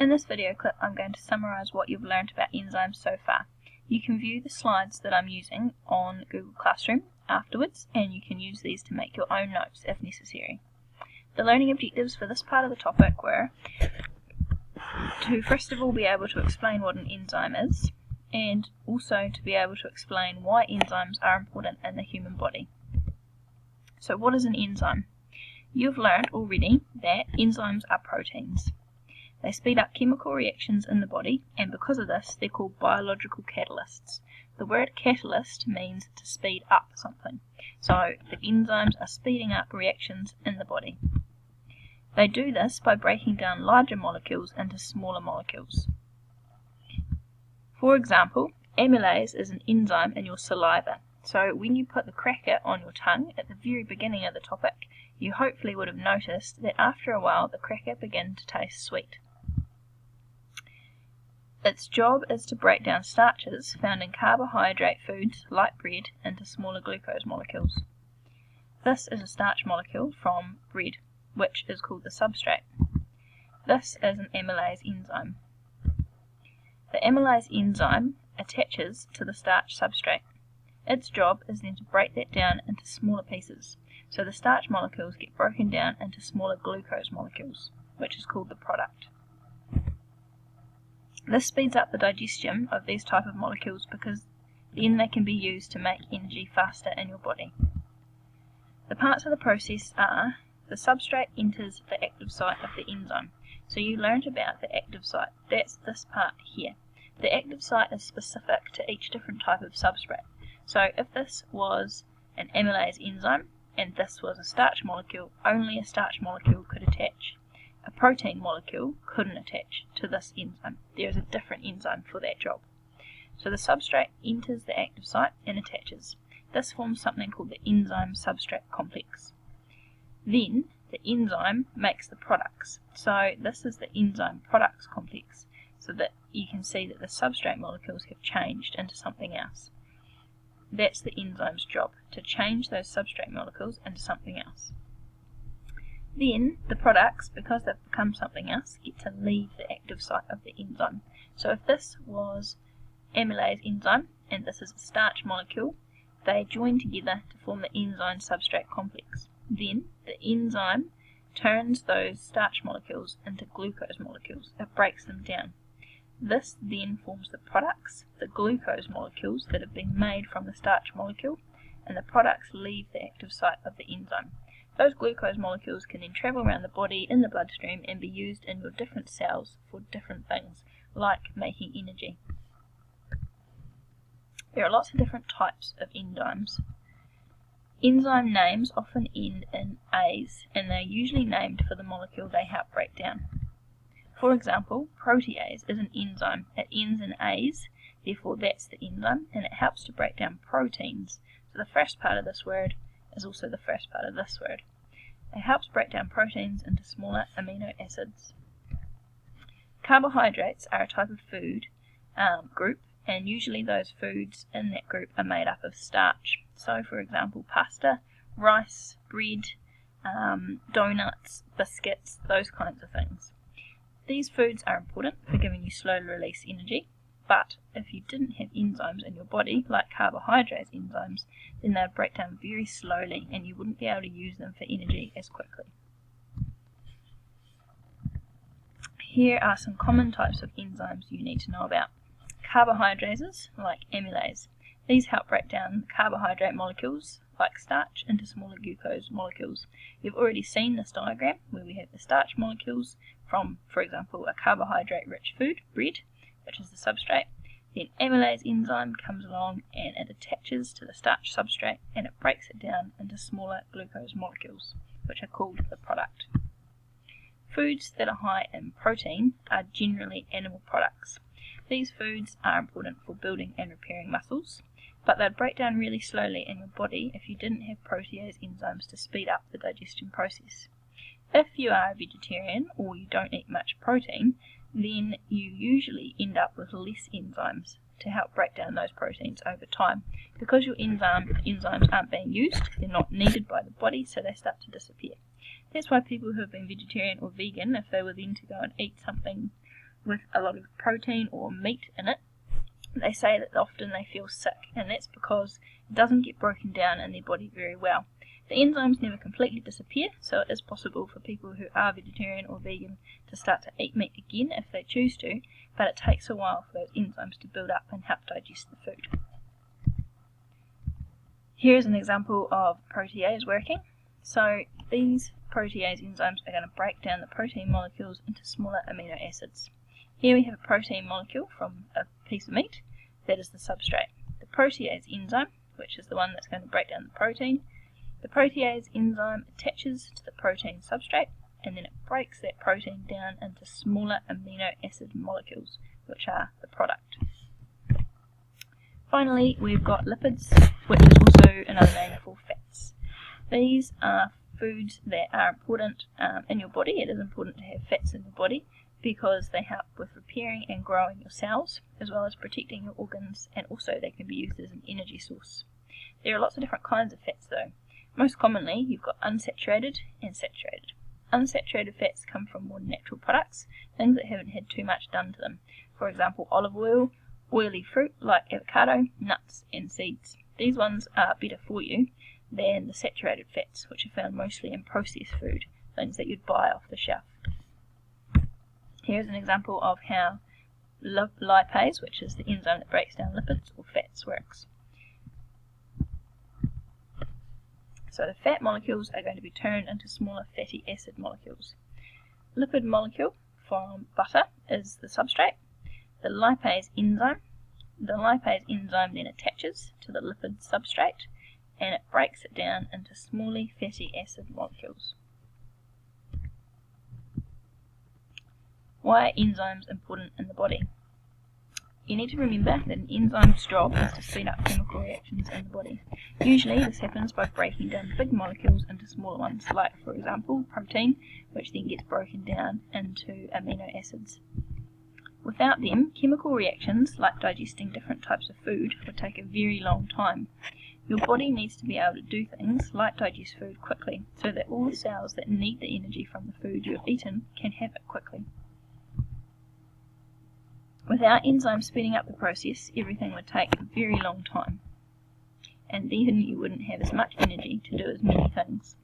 In this video clip, I'm going to summarise what you've learned about enzymes so far. You can view the slides that I'm using on Google Classroom afterwards, and you can use these to make your own notes if necessary. The learning objectives for this part of the topic were to first of all be able to explain what an enzyme is, and also to be able to explain why enzymes are important in the human body. So what is an enzyme? You've learned already that enzymes are proteins. They speed up chemical reactions in the body, and because of this, they're called biological catalysts. The word catalyst means to speed up something. So the enzymes are speeding up reactions in the body. They do this by breaking down larger molecules into smaller molecules. For example, amylase is an enzyme in your saliva. So when you put the cracker on your tongue at the very beginning of the topic, you hopefully would have noticed that after a while the cracker began to taste sweet. Its job is to break down starches found in carbohydrate foods like bread into smaller glucose molecules. This is a starch molecule from bread, which is called the substrate. This is an amylase enzyme. The amylase enzyme attaches to the starch substrate. Its job is then to break that down into smaller pieces. So the starch molecules get broken down into smaller glucose molecules, which is called the product. This speeds up the digestion of these type of molecules because then they can be used to make energy faster in your body. The parts of the process are the substrate enters the active site of the enzyme. So you learnt about the active site. That's this part here. The active site is specific to each different type of substrate. So if this was an amylase enzyme and this was a starch molecule, only a starch molecule could attach. A protein molecule couldn't attach to this enzyme. There is a different enzyme for that job. So the substrate enters the active site and attaches. This forms something called the enzyme-substrate complex. Then the enzyme makes the products. So this is the enzyme products complex, so that you can see that the substrate molecules have changed into something else. That's the enzyme's job, to change those substrate molecules into something else. Then the products, because they've become something else, get to leave the active site of the enzyme. So if this was amylase enzyme and this is a starch molecule, they join together to form the enzyme substrate complex. Then the enzyme turns those starch molecules into glucose molecules. It breaks them down. This then forms the products, the glucose molecules that have been made from the starch molecule, and the products leave the active site of the enzyme. Those glucose molecules can then travel around the body in the bloodstream and be used in your different cells for different things, like making energy. There are lots of different types of enzymes. Enzyme names often end in A's, and they're usually named for the molecule they help break down. For example, protease is an enzyme. It ends in A's, therefore that's the enzyme, and it helps to break down proteins. So the first part of this word is also the first part of this word. It helps break down proteins into smaller amino acids. Carbohydrates are a type of food group, and usually those foods in that group are made up of starch. So for example, pasta, rice, bread, donuts, biscuits, those kinds of things. These foods are important for giving you slow release energy, but if you didn't have enzymes in your body, like carbohydrate enzymes, then they'd break down very slowly and you wouldn't be able to use them for energy as quickly. Here are some common types of enzymes you need to know about. Carbohydrases, like amylase. These help break down carbohydrate molecules, like starch, into smaller glucose molecules. You've already seen this diagram where we have the starch molecules from, for example, a carbohydrate-rich food, bread, which is the substrate. Then amylase enzyme comes along and it attaches to the starch substrate and it breaks it down into smaller glucose molecules, which are called the product. Foods that are high in protein are generally animal products. These foods are important for building and repairing muscles, but they'd break down really slowly in your body if you didn't have protease enzymes to speed up the digestion process. If you are a vegetarian or you don't eat much protein, then you usually end up with less enzymes to help break down those proteins over time. Because your enzymes aren't being used, they're not needed by the body, so they start to disappear. That's why people who have been vegetarian or vegan, if they were then to go and eat something with a lot of protein or meat in it, they say that often they feel sick, and that's because it doesn't get broken down in their body very well. The enzymes never completely disappear, so it is possible for people who are vegetarian or vegan to start to eat meat again if they choose to, but it takes a while for those enzymes to build up and help digest the food. Here is an example of protease working. So these protease enzymes are going to break down the protein molecules into smaller amino acids. Here we have a protein molecule from a piece of meat. That is the substrate. The protease enzyme, which is the one that's going to break down the protein. The protease enzyme attaches to the protein substrate, and then it breaks that protein down into smaller amino acid molecules, which are the product. Finally, we've got lipids, which is also another name for fats. These are foods that are important in your body. It is important to have fats in your body because they help with repairing and growing your cells, as well as protecting your organs, and also they can be used as an energy source. There are lots of different kinds of fats though. Most commonly, you've got unsaturated and saturated. Unsaturated fats come from more natural products, things that haven't had too much done to them. For example, olive oil, oily fruit like avocado, nuts and seeds. These ones are better for you than the saturated fats, which are found mostly in processed food, things that you'd buy off the shelf. Here's an example of how lipase, which is the enzyme that breaks down lipids or fats, works. So the fat molecules are going to be turned into smaller fatty acid molecules. Lipid molecule from butter is the substrate. The lipase enzyme then attaches to the lipid substrate, and it breaks it down into smaller fatty acid molecules. Why are enzymes important in the body? You need to remember that an enzyme's job is to speed up chemical reactions in the body. Usually this happens by breaking down big molecules into smaller ones, like for example protein, which then gets broken down into amino acids. Without them, chemical reactions like digesting different types of food would take a very long time. Your body needs to be able to do things like digest food quickly, so that all the cells that need the energy from the food you have eaten can have it quickly. Without enzymes speeding up the process, everything would take a very long time, and then you wouldn't have as much energy to do as many things.